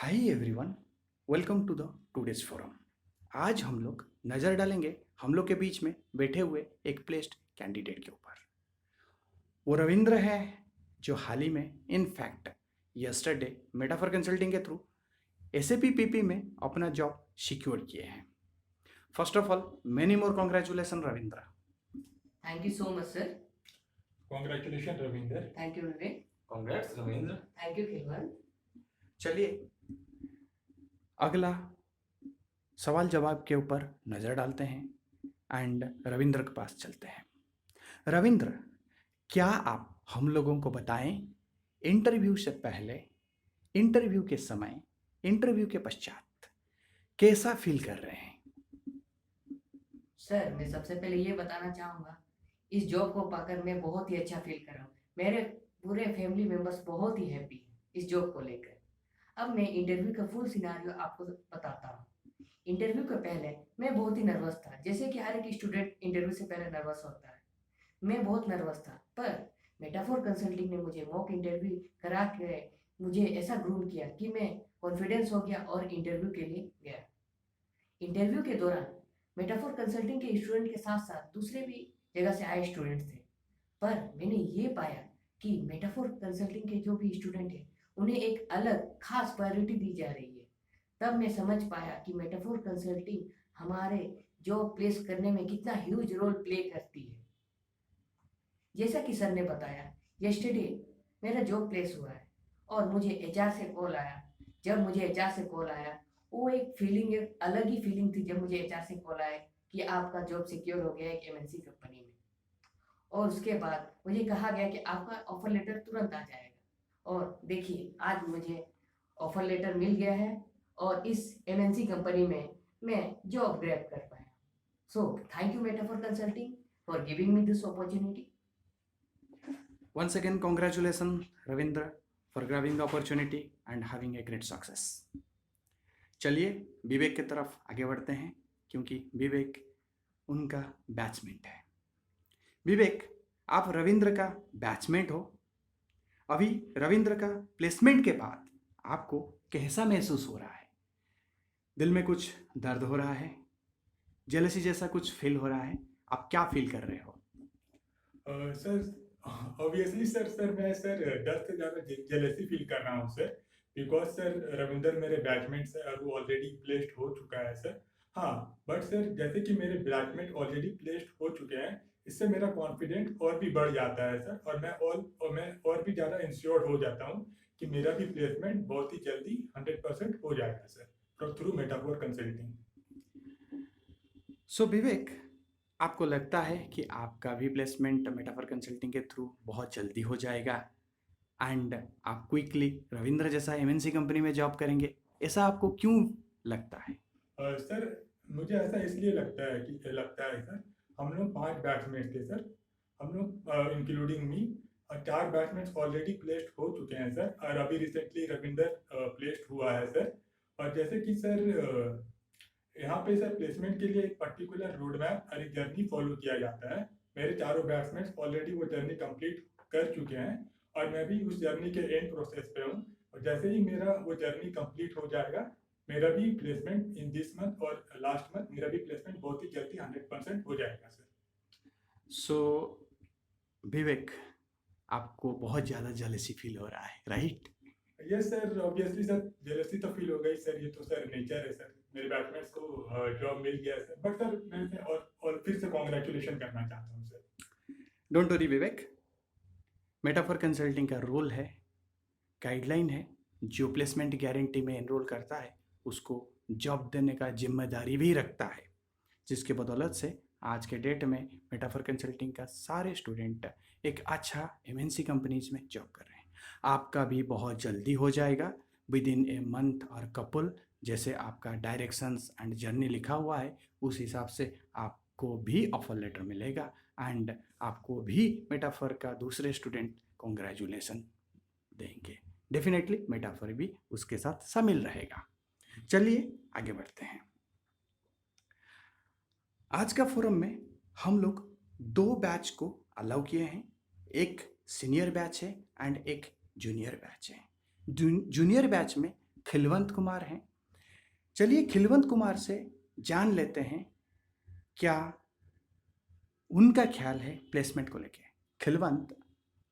Hi everyone, welcome to the today's forum. आज हम लोग नज़र डालेंगे हम लोग के बीच में बैठे हुए एक प्लेस्ड कैंडिडेट के ऊपर। वो रविंद्र है जो हाल ही में इनफैक्ट यस्टरडे मेटाफर कंसल्टिंग के थ्रू एसएपी पीपी में अपना जॉब सिक्योर किए हैं। First of all many more congratulation Ravindra. Thank you so much, sir. Congratulations, Ravinder. Thank you, Vivek. Congrats, Ravindra. Thank you, Khilwan. चलिए अगला सवाल जवाब के ऊपर नज़र डालते हैं एंड रविंद्र के पास चलते हैं। रविंद्र, क्या आप हम लोगों को बताएं इंटरव्यू से पहले, इंटरव्यू के समय, इंटरव्यू के पश्चात कैसा फील कर रहे हैं? सर, मैं सबसे पहले ये बताना चाहूँगा, इस जॉब को पाकर मैं बहुत ही अच्छा फील कर रहा हूँ। मेरे पूरे फैमिली मेम्बर्स बहुत ही हैप्पी हैं इस जॉब को लेकर। अब मैं इंटरव्यू का फुल सिनारियो आपको बताता हूँ। इंटरव्यू के पहले मैं बहुत ही नर्वस था, जैसे कि हर एक स्टूडेंट इंटरव्यू से पहले नर्वस होता है। मैं बहुत नर्वस था, पर मेटाफोर कंसल्टिंग ने मुझे मॉक इंटरव्यू करा के मुझे ऐसा ग्रूम किया कि मैं कॉन्फिडेंस हो गया और इंटरव्यू के लिए गया। इंटरव्यू के दौरान मेटाफोर कंसल्टिंग के स्टूडेंट के साथ साथ दूसरे भी जगह से आए स्टूडेंट थे, पर मैंने ये पाया कि मेटाफोर कंसल्टिंग के जो भी स्टूडेंट हैं उन्हें एक अलग खास प्रायोरिटी दी जा रही है। तब मैं समझ पाया कि मेटाफोर कंसल्टिंग हमारे जॉब प्लेस करने में कितना ह्यूज रोल प्ले करती है। जैसा कि सर ने बताया, यस्टरडे मेरा जॉब प्लेस हुआ है और मुझे एचआर से कॉल आया। जब मुझे एचआर से कॉल आया, वो एक अलग ही फीलिंग थी जब मुझे एचआर से कॉल आया कि आपका जॉब सिक्योर हो गया है एक एमएनसी कंपनी में। और उसके बाद मुझे कहा गया कि आपका ऑफर लेटर तुरंत आ जाएगा। और देखिए, आज मुझे ऑफर लेटर मिल गया है और इस एमएनसी कंपनी में मैं जॉब ग्रैब कर पाया। So thank you metaphor consulting for giving me this opportunity. Once again, congratulations, Ravindra, for grabbing the opportunity and having a great success. चलिए विवेक की तरफ आगे बढ़ते हैं क्योंकि विवेक उनका बैचमेट है। विवेक, आप रविंद्र का बैचमेट हो। अभी रविंद्र का प्लेसमेंट के बाद आपको कैसा महसूस हो रहा है? दिल में कुछ दर्द हो रहा है, जेलसी जैसा कुछ फील हो रहा है? आप क्या फील कर रहे हो? सर ऑब्वियसली सर मैं डर से ज़्यादा जेलसी फील कर रहा हूँ सर, बिकॉज सर रविंदर मेरे बैचमेट है और वो ऑलरेडी प्लेस्ड हो चुका है सर। हाँ, बट सर जैसे कि मेरे बैचमेट ऑलरेडी प्लेस्ड हो चुके हैं, इससे मेरा कॉन्फिडेंस और भी बढ़ जाता है सर, और मैं और भी ज़्यादा इंश्योर हो जाता हूँ कि मेरा भी प्लेसमेंट बहुत ही जल्दी 100% हो जाएगा सर, थ्रू मेटाफोर कंसल्टिंग। सो विवेक, आपको लगता है कि आपका भी प्लेसमेंट मेटाफर कंसल्टिंग के थ्रू बहुत जल्दी हो जाएगा एंड आप क्विकली रविंद्र जैसा एमएनसी कंपनी में जॉब करेंगे, ऐसा आपको क्यों लगता है? सर मुझे ऐसा इसलिए लगता है सर, हम लोग 5 बैट्समैन थे सर, हम लोग including me, 4 batsman already placed हो चुके हैं सर, और अभी रिसेंटली रविंदर प्लेस्ड हुआ है सर। और जैसे कि सर यहाँ पे सर प्लेसमेंट के लिए एक पर्टिकुलर रोड मैप और एक जर्नी फॉलो किया जाता है। मेरे चारों बैट्समैन ऑलरेडी वो जर्नी कंप्लीट कर चुके हैं और मैं भी उस जर्नी के एंड प्रोसेस पे हूँ, और जैसे ही मेरा वो जर्नी कंप्लीट हो जाएगा, मेरा भी प्लेसमेंट इन दिस मंथ और लास्ट मंथ मेरा भी प्लेसमेंट बहुत ही जल्दी 100% हो जाएगा सर। सो विवेक, आपको बहुत ज़्यादा जेलसी फील हो रहा है, right? Yes sir, obviously sir jealousy तो फील हो गई सर, ये तो सर नेचर है सर। मेरे बैट्समैन को जॉब मिल गया सर, बट सर मैं और फिर से कॉन्ग्रेचुलेशन करना चाहता हूँ sir. Don't worry Vivek, metaphor consulting का रोल है, गाइडलाइन है, जो प्लेसमेंट गारंटी में एनरोल करता है उसको जॉब देने का जिम्मेदारी भी रखता है, जिसके बदौलत से आज के डेट में मेटाफर कंसल्टिंग का सारे स्टूडेंट एक अच्छा एमएनसी कंपनीज में जॉब कर रहे हैं। आपका भी बहुत जल्दी हो जाएगा, विद इन ए मंथ और कपल, जैसे आपका डायरेक्शंस एंड जर्नी लिखा हुआ है उस हिसाब से आपको भी ऑफर लेटर मिलेगा एंड आपको भी मेटाफर का दूसरे स्टूडेंट कॉन्ग्रेचुलेसन देंगे। डेफिनेटली मेटाफर भी उसके साथ शामिल रहेगा। चलिए आगे बढ़ते हैं। आज का फोरम में हम लोग 2 बैच को अलाउ किए हैं, एक सीनियर बैच है एंड एक जूनियर बैच है। जूनियर बैच में खिलवंत कुमार हैं। चलिए खिलवंत कुमार से जान लेते हैं क्या उनका ख्याल है प्लेसमेंट को लेके। खिलवंत,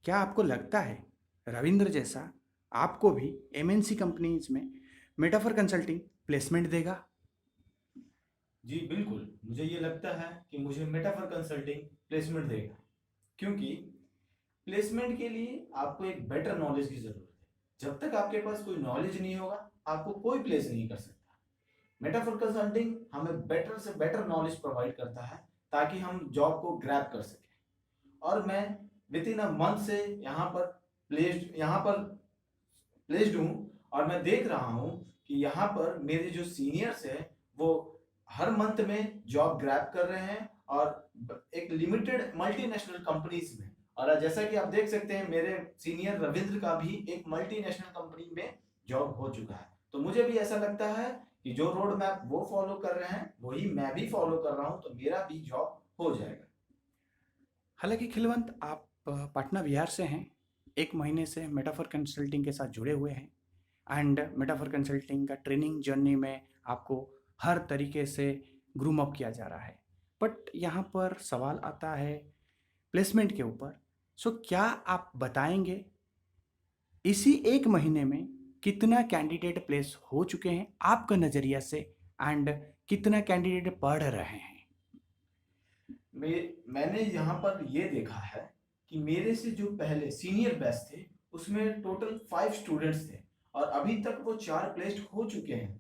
क्या आपको लगता है रविंद्र जैसा आपको भी एमएनसी कंपनीज में मेटाफर कंसल्टिंग प्लेसमेंट देगा? जी बिल्कुल, मुझे ये लगता है कि मुझे मेटाफर कंसल्टिंग प्लेसमेंट देगा, क्योंकि प्लेसमेंट के लिए आपको एक बेटर नॉलेज की ज़रूरत है। जब तक आपके पास कोई नॉलेज नहीं होगा, आपको कोई प्लेस नहीं कर सकता। मेटाफर कंसल्टिंग हमें बेटर से बेटर नॉलेज प्रोवाइड करता है ताकि हम जॉब को ग्रैब कर सकें। और मैं विद इन अ मंथ से यहाँ पर प्लेस्ड हूँ, और मैं देख रहा हूँ कि यहाँ पर मेरे जो सीनियर्स हैं वो हर मंथ में जॉब ग्रैब कर रहे हैं, और एक लिमिटेड मल्टीनेशनल कंपनीज में। और जैसा कि आप देख सकते हैं, मेरे सीनियर रविंद्र का भी एक मल्टीनेशनल कंपनी में जॉब हो चुका है। तो मुझे भी ऐसा लगता है कि जो रोड मैप वो फॉलो कर रहे हैं वही मैं भी फॉलो कर रहा हूँ, तो मेरा भी जॉब हो जाएगा। हालांकि खिलवंत, आप पटना बिहार से हैं, 1 महीने से मेटाफर कंसल्टिंग के साथ जुड़े हुए हैं, एंड मेटाफर कंसल्टिंग का ट्रेनिंग जर्नी में आपको हर तरीके से ग्रूम अप किया जा रहा है। बट यहाँ पर सवाल आता है प्लेसमेंट के ऊपर। सो क्या आप बताएंगे इसी 1 महीने में कितना कैंडिडेट प्लेस हो चुके हैं आपका नज़रिया से, एंड कितना कैंडिडेट पढ़ रहे हैं? मैंने यहाँ पर ये देखा है कि मेरे से जो पहले सीनियर बैच थे उसमें टोटल 5 स्टूडेंट्स थे, और अभी तक वो 4 प्लेस्ड हो चुके हैं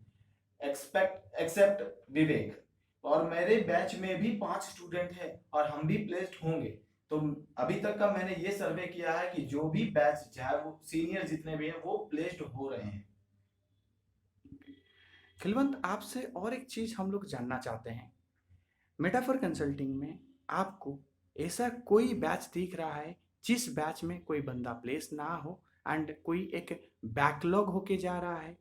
एक्सेप्ट विवेक। और मेरे बैच में भी 5 स्टूडेंट हैं और हम भी प्लेस्ड होंगे। तो अभी तक का मैंने ये सर्वे किया है कि जो भी बैच, चाहे वो सीनियर जितने भी हैं, वो प्लेस्ड हो रहे हैं। खिलवंत, आपसे और एक चीज़ हम लोग जानना चाहते हैं। मेटाफर कंसल्टिंग में आपको ऐसा कोई बैच दिख रहा है जिस बैच में कोई बंदा प्लेस ना हो, एंड कोई एक बैकलॉग होके जा रहा है?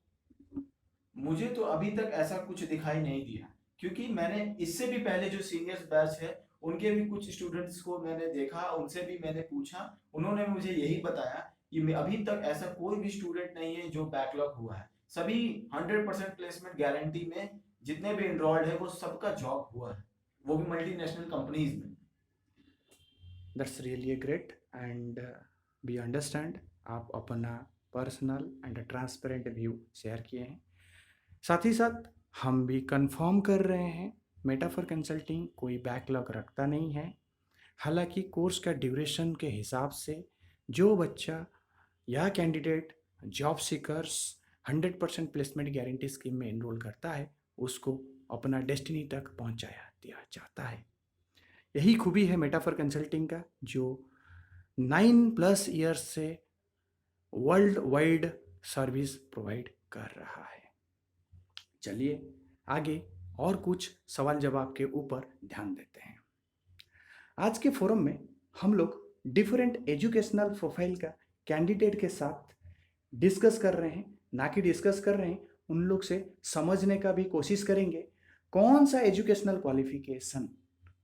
मुझे तो अभी तक ऐसा कुछ दिखाई नहीं दिया, क्योंकि मैंने इससे भी पहले जो सीनियर्स बैच है उनके भी कुछ स्टूडेंट्स को मैंने देखा, उनसे भी मैंने पूछा, उन्होंने मुझे यही बताया कि अभी तक ऐसा कोई भी स्टूडेंट नहीं है जो बैकलॉग हुआ है। सभी 100% प्लेसमेंट गारंटी में जितने भी एनरोल्ड है वो सबका जॉब हुआ है, वो भी मल्टीनेशनल कंपनीज में। That's really great, and we understand आप अपना personal and transparent view share किए हैं। साथ ही साथ हम भी कंफर्म कर रहे हैं मेटाफर कंसल्टिंग कोई बैकलॉग रखता नहीं है। हालांकि कोर्स का ड्यूरेशन के हिसाब से जो बच्चा या candidate job seekers 100% placement guarantee scheme में एनरोल करता है उसको अपना डेस्टिनी तक पहुंचाया दिया जाता है। यही खूबी है मेटाफर कंसल्टिंग का, जो 9+ ईयर्स से वर्ल्ड वाइड सर्विस प्रोवाइड कर रहा है। चलिए आगे और कुछ सवाल जवाब के ऊपर ध्यान देते हैं। आज के फोरम में हम लोग डिफरेंट एजुकेशनल प्रोफाइल का कैंडिडेट के साथ डिस्कस कर रहे हैं, ना कि डिस्कस कर रहे हैं, उन लोग से समझने का भी कोशिश करेंगे कौन सा एजुकेशनल क्वालिफिकेशन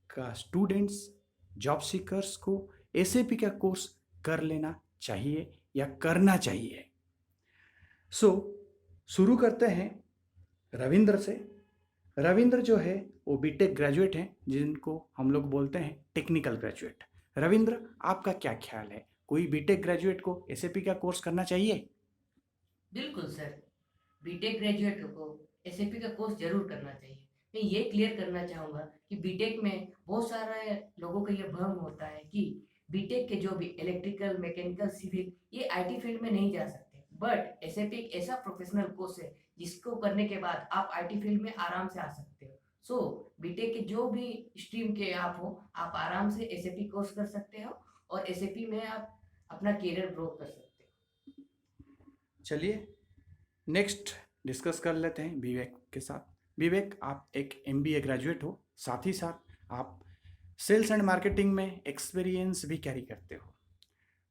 का स्टूडेंट्स जॉब सीकर्स को एसएपी का कोर्स कर लेना चाहिए या करना चाहिए। शुरू करते हैं रविंद्र से। रविंद्र जो है वो बीटेक ग्रेजुएट हैं, जिनको हम लोग बोलते हैं टेक्निकल ग्रेजुएट। रविंद्र, आपका क्या ख्याल है, कोई बीटेक ग्रेजुएट को एसएपी का कोर्स करना चाहिए? बिल्कुल सर, बीटेक ग्रेजुएट को एसएपी का कोर्स जरूर करना चाहिए। मैं ये क्लियर करना चाहूँगा कि बीटेक में बहुत सारे लोगों का ये भ्रम होता है कि बीटेक के जो भी इलेक्ट्रिकल, मैकेनिकल, सिविल, ये आईटी फील्ड में नहीं जा सकते। बट एसएपी एक ऐसा प्रोफेशनल कोर्स है जिसको करने के बाद आप आईटी फील्ड में आराम से आ सकते हो। सो बीटेक के जो भी स्ट्रीम के आप हो, आप आराम से एसएपी कोर्स कर सकते हो और एसएपी में आप अपना करियर ग्रो कर सकते हो। चलिए नेक्स्ट डिस्कस कर लेते हैं विवेक के साथ। विवेक, आप एक एमबीए ग्रेजुएट हो, साथ ही साथ आप सेल्स एंड मार्केटिंग में एक्सपीरियंस भी कैरी करते हो,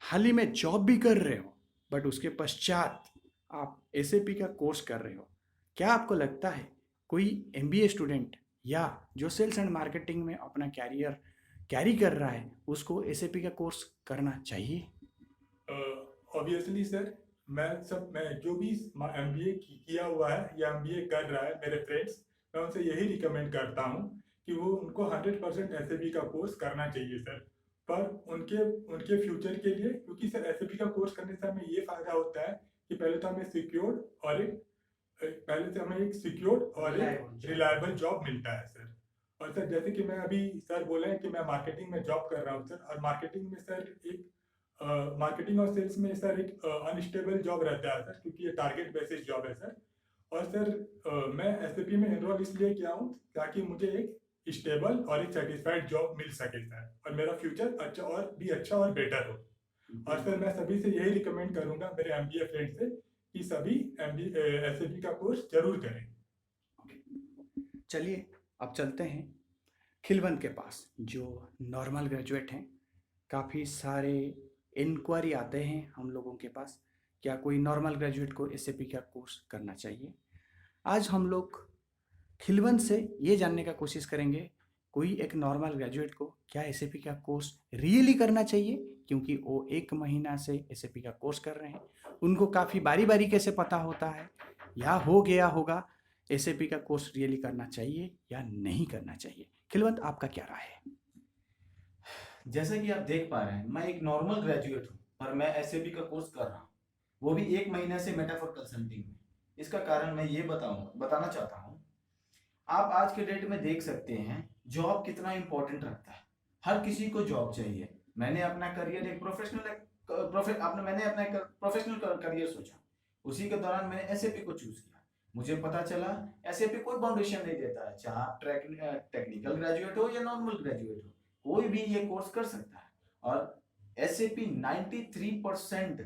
हाल ही में जॉब भी कर रहे हो, बट उसके पश्चात आप एसएपी का कोर्स कर रहे हो। क्या आपको लगता है कोई एमबीए स्टूडेंट या जो सेल्स एंड मार्केटिंग में अपना कैरियर कैरी कर रहा है उसको एसएपी का कोर्स करना चाहिए? ऑब्वियसली सर, मैं जो भी MBA किया हुआ है या MBA कर रहा है मेरे फ्रेंड्स, मैं उनसे यही रिकमेंड करता हूँ कि वो उनको 100% SAP का कोर्स करना चाहिए सर। पर उनके उनके फ्यूचर के लिए, क्योंकि सर SAP का कोर्स करने से हमें ये फ़ायदा होता है कि पहले तो हमें सिक्योर और एक रिलायबल जॉब मिलता है सर। और सर जैसे कि मैं अभी सर बोले हैं कि मैं मार्केटिंग में जॉब कर रहा हूँ सर, और मार्केटिंग में सर एक मार्केटिंग और सेल्स में सर एक अनस्टेबल जॉब रहता है सर, क्योंकि ये टारगेट बेसिस जॉब है सर। और सर मैं SAP में एनरोल इसलिए किया हूँ ताकि मुझे एक स्टेबल और एक सेटिस्फाइड जॉब मिल सके सर, और मेरा फ्यूचर अच्छा और बेटर हो। और सर मैं सभी से यही रिकमेंड करूंगा मेरे MBA फ्रेंड से कि सभी SAP का कोर्स जरूर करें। चलिए अब चलते हैं खिलवंत के पास, जो नॉर्मल ग्रेजुएट हैं। काफ़ी सारे इंक्वायरी आते हैं हम लोगों के पास, क्या कोई नॉर्मल ग्रेजुएट को SAP का कोर्स करना चाहिए। आज हम लोग खिलवंत से ये जानने का कोशिश करेंगे कोई एक नॉर्मल ग्रेजुएट को क्या SAP का कोर्स रियली करना चाहिए, क्योंकि वो 1 महीना से SAP का कोर्स कर रहे हैं। उनको काफ़ी बारी बारी कैसे पता होता है या हो गया होगा SAP का कोर्स रियली करना चाहिए या नहीं करना चाहिए। खिलवंत, आपका क्या राय है? जैसा कि आप देख पा रहे हैं, मैं एक नॉर्मल ग्रेजुएट हूँ पर मैं SAP का कोर्स कर रहा हूँ, वो भी 1 महीने से मेटाफोर कंसल्टिंग में। इसका कारण मैं ये बताना चाहता हूँ। आप आज के डेट में देख सकते हैं जॉब कितना इंपॉर्टेंट रखता है। हर किसी को जॉब चाहिए। मैंने अपना करियर एक प्रोफेशनल करियर सोचा, उसी के दौरान मैंने SAP को चूज किया। मुझे पता चला SAP कोई बाउंडेशन नहीं देता है, चाहे आप टेक्निकल ग्रेजुएट हो या नॉर्मल ग्रेजुएट हो, कोई भी ये कोर्स कर सकता है। और SAP 93%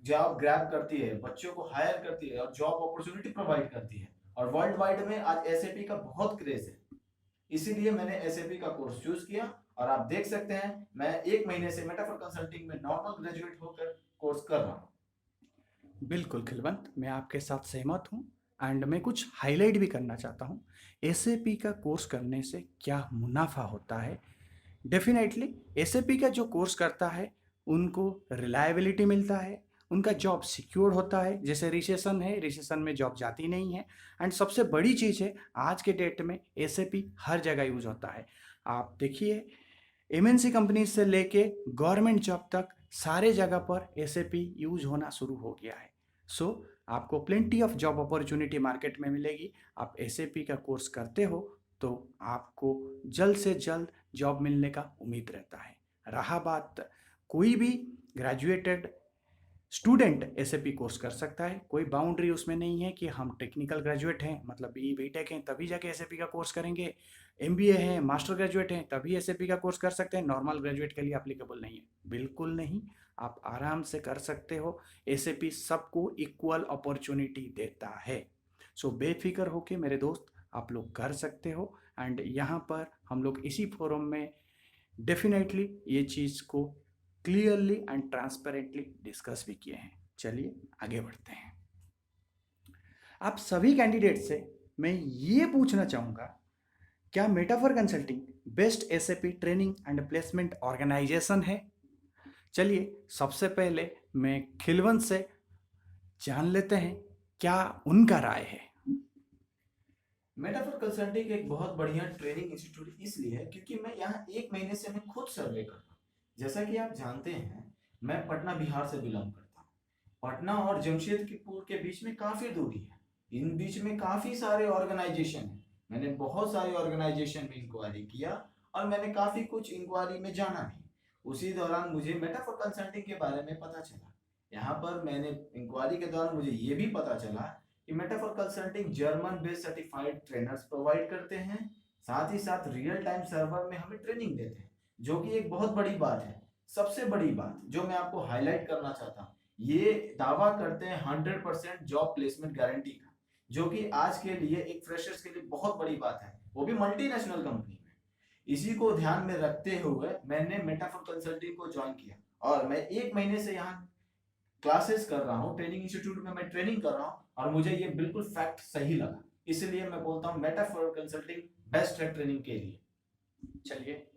जॉब ग्रैब करती है, बच्चों को हायर करती है और जॉब अपॉर्चुनिटी प्रोवाइड करती है। और वर्ल्ड वाइड में आज SAP का बहुत क्रेज है, इसीलिए मैंने SAP का कोर्स चूज किया। और आप देख सकते हैं मैं 1 महीने से मेटाफोर कंसल्टिंग में नॉर्मल ग्रेजुएट होकर कोर्स कर रहा हूँ। बिल्कुल खिलवंत, मैं आपके साथ सहमत हूँ एंड मैं कुछ हाईलाइट भी करना चाहता हूँ। SAP का कोर्स करने से क्या मुनाफा होता है। डेफिनेटली SAP का जो कोर्स करता है उनको रिलायबिलिटी मिलता है, उनका जॉब सिक्योर होता है। जैसे रिसेशन है, रिसेशन में जॉब जाती नहीं है। एंड सबसे बड़ी चीज़ है, आज के डेट में SAP हर जगह यूज होता है। आप देखिए MNC कंपनी से लेके गवर्नमेंट जॉब तक सारे जगह पर SAP यूज होना शुरू हो गया है। सो आपको plenty of job opportunity market में मिलेगी। आप SAP का कोर्स करते हो तो आपको जल्द से जल्द जॉब मिलने का उम्मीद रहता है। रहा बात, कोई भी ग्रेजुएटेड स्टूडेंट SAP कोर्स कर सकता है, कोई बाउंड्री उसमें नहीं है कि हम टेक्निकल ग्रेजुएट हैं मतलब BE BTech हैं तभी जाके SAP का कोर्स करेंगे, MBA हैं, मास्टर ग्रेजुएट हैं तभी SAP का कोर्स कर सकते हैं, नॉर्मल ग्रेजुएट के लिए एप्लीकेबल नहीं है। बिल्कुल नहीं, आप आराम से कर सकते हो। SAP सबको इक्वल अपॉर्चुनिटी देता है। सो बेफिक्र होके मेरे दोस्त आप लोग कर सकते हो। एंड यहाँ पर हम लोग इसी फोरम में डेफिनेटली ये चीज़ को क्लियरली एंड ट्रांसपेरेंटली डिस्कस भी किए हैं। चलिए आगे बढ़ते हैं। आप सभी कैंडिडेट से मैं ये पूछना चाहूँगा, क्या Metaphor Consulting best SAP training and placement organisation है। चलिए सबसे पहले मैं खिलवंत से जान लेते हैं क्या उनका राय है। मेटाफोर कंसल्टिंग एक बहुत बढ़िया ट्रेनिंग इंस्टीट्यूट इसलिए है क्योंकि मैं यहाँ 1 महीने से मैं खुद सर्वे कर रहा हूँ। जैसा कि आप जानते हैं मैं पटना बिहार से बिलोंग करता हूँ। पटना और जमशेदपुर के बीच में काफी दूरी है, इन बीच में काफी सारे ऑर्गेनाइजेशन है। मैंने बहुत सारे ऑर्गेनाइजेशन में इंक्वायरी किया और मैंने काफी कुछ इंक्वायरी में जाना भी। उसी दौरान मुझे मेटाफोर कंसल्टिंग के बारे में पता चला। यहाँ पर मैंने इंक्वायरी के दौरान मुझे ये भी पता चला कि metaphor consulting German based certified trainers provide करते हैं, साथ ही साथ रियल टाइम सर्वर में हमें ट्रेनिंग देते हैं, जो कि एक बहुत बड़ी बात है। सबसे बड़ी बात जो मैं आपको हाईलाइट करना चाहता हूँ, ये दावा करते हैं 100% जॉब प्लेसमेंट गारंटी का, जो कि आज के लिए एक फ्रेशर्स के लिए बहुत बड़ी बात है, वो भी मल्टीनेशनल कंपनी में। इसी को ध्यान में रखते हुए मैंने मेटाफोर कंसल्टिंग को ज्वाइन किया और मैं 1 महीने से यहाँ क्लासेस कर रहा हूँ, ट्रेनिंग इंस्टीट्यूट में मैं ट्रेनिंग कर रहा हूँ और मुझे ये बिल्कुल फैक्ट सही लगा, इसलिए मैं बोलता हूँ मेटाफोर कंसल्टिंग बेस्ट है ट्रेनिंग के लिए। चलिए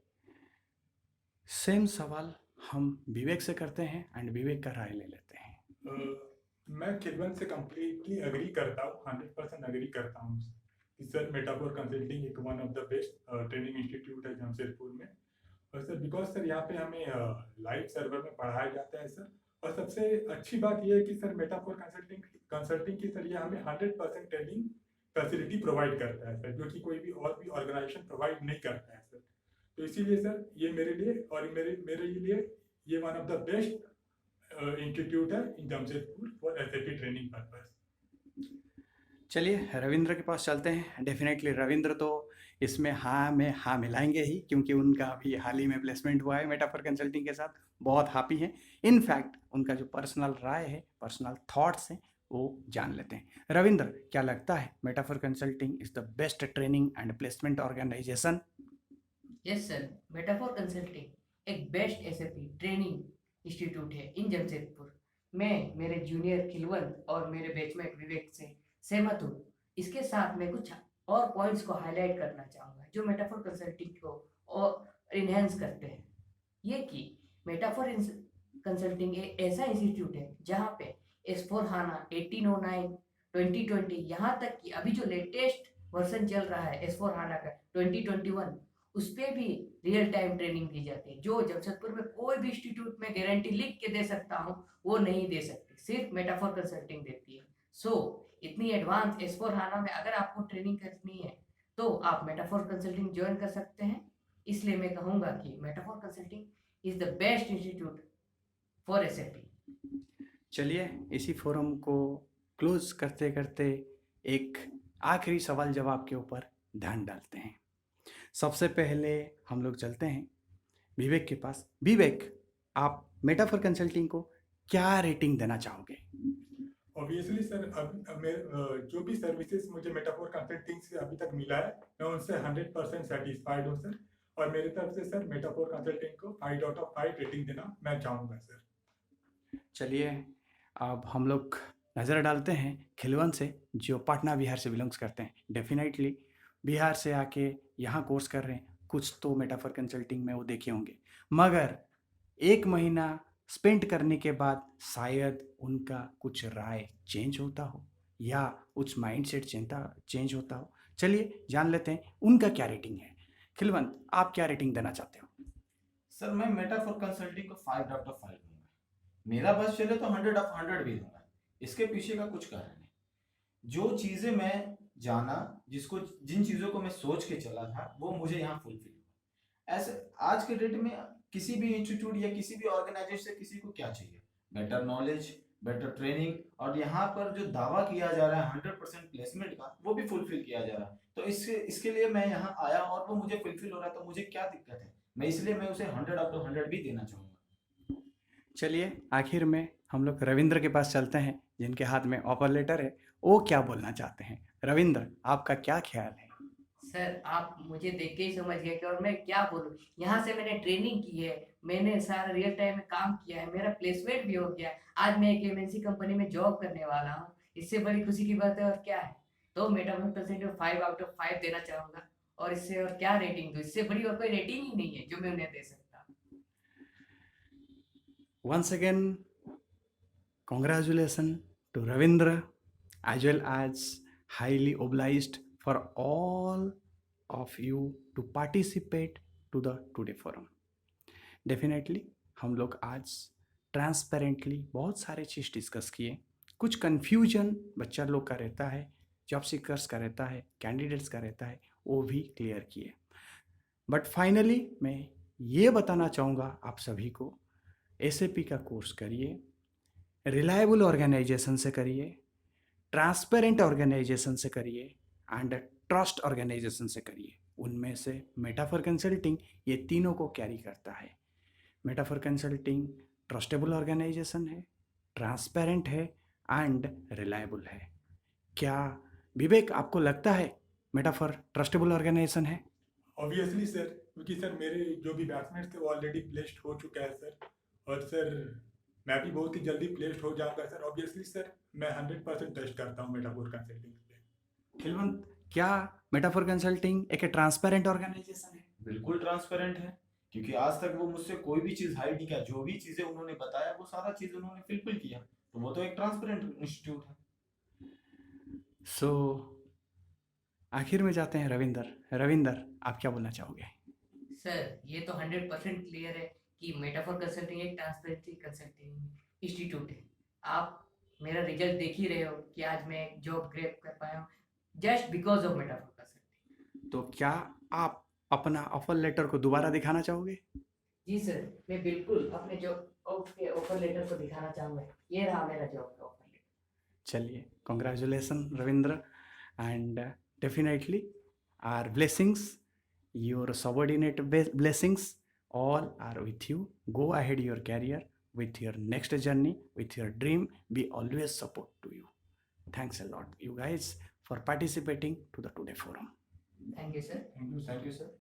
सेम सवाल हम विवेक से करते हैं एंड विवेक का राय ले लेते हैं। मैं खिलवन से कम्प्लीटली एग्री करता हूँ, 100% एग्री करता हूँ कि सर मेटाफोर कंसल्टिंग एक one of the best training institute है जमशेदपुर में। और सर बिकॉज सर यहाँ पे हमें लाइव सर्वर में पढ़ाया जाता है सर। और सबसे अच्छी बात यह है कि सर मेटाफोर कंसल्टिंग की सर ये हमें 100% ट्रेनिंग फैसिलिटी प्रोवाइड करता है सर, जो कि कोई भी और भी ऑर्गेनाइजेशन प्रोवाइड नहीं करता है सर। तो इसीलिए सर ये मेरे लिए और मेरे लिए ये one of the best institute है in Jamshedpur for SAP training purpose. चलिए रविंद्र के पास चलते हैं। डेफिनेटली रविंद्र तो इसमें हाँ में हाँ मिलाएंगे ही, क्योंकि उनका अभी हाल ही में प्लेसमेंट हुआ है मेटाफर कंसल्टिंग के साथ, बहुत हैप्पी हैं। इनफैक्ट उनका जो पर्सनल राय है, पर्सनल थॉट्स हैं, वो जान लेते हैं। रविंद्र, क्या लगता है Metaphor Consulting is the best training and placement organisation? Yes sir, Metaphor Consulting एक बेस्ट एसएपी ट्रेनिंग इंस्टीट्यूट है इन जमशेदपुर। मैं मेरे जूनियर खिलवंत और मेरे बैचमेट विवेक से सहमत हूँ। इसके साथ मैं कुछ और पॉइंट्स को हाईलाइट करना चाहूँगा जो मेटाफोर कंसल्टिंग को और इन्हेंस करते हैं। ये कि मेटाफोर कंसल्टिंग एक ऐसा इंस्टीट्यूट है जहाँ पे S/4HANA 1809 2020 यहाँ तक कि अभी जो लेटेस्ट वर्जन चल रहा है S/4HANA का 2021, उस पर भी रियल टाइम ट्रेनिंग दी जाती है, जो जमशेदपुर में कोई भी इंस्टीट्यूट में गारंटी लिख के दे सकता हूँ वो नहीं दे सकती, सिर्फ मेटाफोर कंसल्टिंग देती है। सो इतनी एडवांस S/4HANA में अगर आपको ट्रेनिंग करनी है तो आप मेटाफोर कंसल्टिंग ज्वाइन कर सकते हैं। इसलिए मैं कहूँगा कि metaphor consulting is the best institute for SAP. चलिए इसी फोरम को क्लोज करते करते एक आखिरी सवाल जवाब के ऊपर ध्यान डालते हैं। सबसे पहले हम लोग चलते हैं विवेक के पास। विवेक, आप मेटाफर कंसल्टिंग को क्या रेटिंग देना चाहोगे? ऑब्वियसली सर, जो भी सर्विसेज मुझे मेटाफोर कंसल्टिंग से अभी तक मिला है मैं उनसे 100% सेटिस्फाइड हूँ सर। और मेरी तरफ से सर मेटाफोर कंसल्टिंग को 5 आउट ऑफ 5 रेटिंग देना मैं चाहूँगा सर। चलिए अब हम लोग नज़र डालते हैं खिलवन से, जो पटना बिहार से बिलोंग्स करते हैं। डेफिनेटली बिहार से आके यहाँ कोर्स कर रहे हैं, कुछ तो मेटाफर कंसल्टिंग में वो देखे होंगे, मगर 1 महीना स्पेंड करने के बाद शायद उनका कुछ राय चेंज होता हो या कुछ माइंडसेट चेंज होता हो। चलिए जान लेते हैं उनका क्या रेटिंग है। खिलवंत, आप क्या रेटिंग देना चाहते हो? सर मैं मेटाफोर कंसल्टिंग को 5 आउट ऑफ 5 दूंगा। मेरा बस चले तो 100 ऑफ 100 भी दूंगा। इसके पीछे का कुछ कारण है। जो चीजें मैं जाना, जिन चीजों को मैं सोच के चला था, वो मुझे यहाँ फुलफिल हुआ। ऐसे आज के डेट में किसी भी इंस्टीट्यूट या किसी भी ऑर्गेनाइजेशन से किसी को क्या चाहिए? बेटर नॉलेज, बेटर ट्रेनिंग, और यहाँ पर जो दावा किया जा रहा है 100% प्लेसमेंट का, वो भी फुलफिल किया जा रहा है। तो इसके लिए मैं यहाँ आया और वो मुझे फुलफिल हो रहा है, तो मुझे क्या दिक्कत है? इसलिए मैं उसे 100 आउट ऑफ 100 भी देना चाहूँगा। चलिए आखिर में हम लोग रविंद्र के पास चलते हैं, जिनके हाथ में ऑफर लेटर है। वो क्या बोलना चाहते हैं? रविंद्र, आपका क्या ख्याल है? सर आप मुझे देख के ही समझ गए कि और मैं क्या बोलूँ। यहाँ से मैंने ट्रेनिंग की है, मैंने सारा रियल टाइम में काम किया है, मेरा प्लेसमेंट भी हो गया है। आज मैं एक एमएनसी कंपनी में जॉब करने वाला हूँ। इससे बड़ी खुशी की बात है और क्या है? तो मेटाफोर कंसल्टिंग को 5 आउट ऑफ 5 देना चाहूँगा। और इससे और क्या रेटिंग दूँ? इससे बड़ी और कोई रेटिंग ही नहीं है जो मैं उन्हें दे सकता। Once again, congratulations to Ravindra, as well as highly obliged for all of you to participate to the today forum. Definitely हम लोग आज ट्रांसपेरेंटली बहुत सारे चीज़ डिस्कस किए। कुछ कन्फ्यूजन बच्चा लोग का रहता है, जॉब सीकर्स का रहता है, कैंडिडेट्स का रहता है, वो भी क्लियर किए। बट फाइनली मैं ये बताना चाहूँगा आप सभी को, एसएपी का कोर्स करिए, रिलायबल ऑर्गेनाइजेशन से करिए, ट्रांसपेरेंट ऑर्गेनाइजेशन से करिए एंड ट्रस्ट ऑर्गेनाइजेशन से करिए। उनमें से मेटाफर कंसल्टिंग ये तीनों को कैरी करता है। मेटाफर कंसल्टिंग ट्रस्टेबल ऑर्गेनाइजेशन है, ट्रांसपेरेंट है एंड रिलायबल है। क्या विवेक, आपको लगता है मेटाफर ट्रस्टेबल ऑर्गेनाइजेशन है? ऑब्वियसली सर, क्योंकि सर मेरे जो भी बैट्समैन थे वो ऑलरेडी प्लेस्ड हो चुका है सर। और सर मैं भी बहुत ही जल्दी प्लेस्ड हो जाऊंगा सर। ऑब्वियसली सर मैं 100% ट्रस्ट करता हूँ मेटाफोर कंसल्टिंग पे। खिलवंत, क्या मेटाफर कंसल्टिंग एक ट्रांसपेरेंट ऑर्गेनाइजेशन है? बिल्कुल ट्रांसपेरेंट है, क्योंकि आज तक वो मुझसे कोई भी चीज हाइड नहीं किया। जो भी चीजें उन्होंने बताया वो सारा चीज उन्होंने फुलफिल किया। तो वो तो एक ट्रांसपेरेंट इंस्टीट्यूट है। सो आखिर में जाते हैं रविंदर, आप क्या बोलना चाहोगे? सर ये तो 100% क्लियर है कि मेटाफोर कंसल्टिंग एक ट्रांसपेरेंसी कंसल्टिंग इंस्टीट्यूट है। आप मेरा रिजल्ट देख ही रहे हो कि आज मैं एक जॉब ग्रैब कर पाया हूँ just because of metaphor consulting. तो क्या आप अपना ऑफर लेटर को दोबारा दिखाना चाहोगे? जी सर, मैं बिल्कुल अपने जॉब के ऑफर लेटर को दिखाना चाहूँगा। ये रहा मेरा जॉब का ऑफर लेटर। चलिए, congratulation Ravindra, and definitely our blessings, your subordinate blessings all are with you. Go ahead your career with your next journey, with your dream. We always support to you. Thanks a lot you guys for participating to the today forum. Thank you sir. Thank you sir.